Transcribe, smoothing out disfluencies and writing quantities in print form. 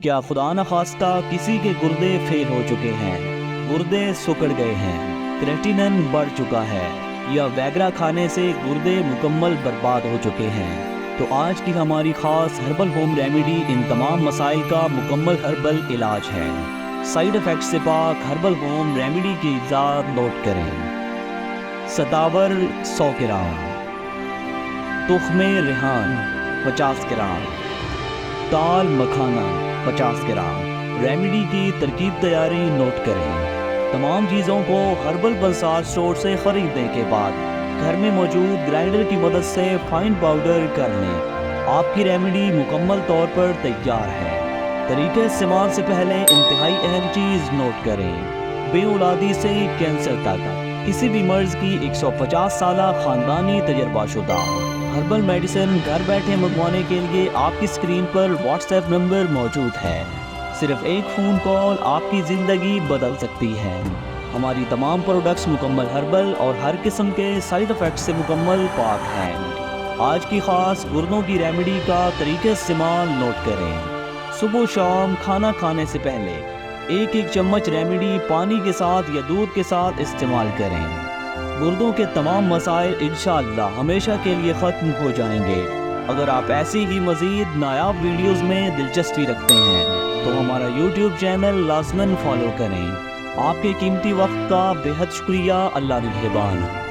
کیا خدا نخواستہ کسی کے گردے فیل ہو چکے ہیں، گردے سکڑ گئے ہیں، کریٹینن بڑھ چکا ہے یا ویگرا کھانے سے گردے مکمل برباد ہو چکے ہیں، تو آج کی ہماری خاص ہربل ہوم ریمیڈی ان تمام مسائل کا مکمل ہربل علاج ہے۔ سائیڈ افیکٹ سے پاک ہربل ہوم ریمیڈی کی اجزاء نوٹ کریں۔ ستاور 100 گرام، تخم ریحان 50 گرام، تال مکھانا 50 گرام۔ ریمیڈی کی ترکیب تیاری نوٹ کریں۔ تمام چیزوں کو ہربل بازار اسٹور سے خریدنے کے بعد گھر میں موجود گرائنڈر کی مدد سے فائن پاؤڈر کر لیں۔ آپ کی ریمیڈی مکمل طور پر تیار ہے۔ طریقہ استعمال سے پہلے انتہائی اہم چیز نوٹ کریں۔ بے اولادی سے کینسر تک کسی بھی مرض کی 150 سالہ خاندانی تجربہ شدہ ہربل میڈیسن گھر بیٹھے منگوانے کے لیے آپ کی اسکرین پر واٹس ایپ نمبر موجود ہے۔ صرف ایک فون کال آپ کی زندگی بدل سکتی ہے۔ ہماری تمام پروڈکٹس مکمل ہربل اور ہر قسم کے سائیڈ افیکٹ سے مکمل پاک ہیں۔ آج کی خاص گردوں کی ریمیڈی کا طریقہ استعمال نوٹ کریں۔ صبح و شام کھانا کھانے سے پہلے ایک چمچ ریمیڈی پانی کے ساتھ یا دودھ کے ساتھ استعمال کریں۔ گردوں کے تمام مسائل انشاءاللہ ہمیشہ کے لیے ختم ہو جائیں گے۔ اگر آپ ایسی ہی مزید نایاب ویڈیوز میں دلچسپی رکھتے ہیں تو ہمارا یوٹیوب چینل لازماً فالو کریں۔ آپ کے قیمتی وقت کا بے حد شکریہ۔ اللہ نگہبان۔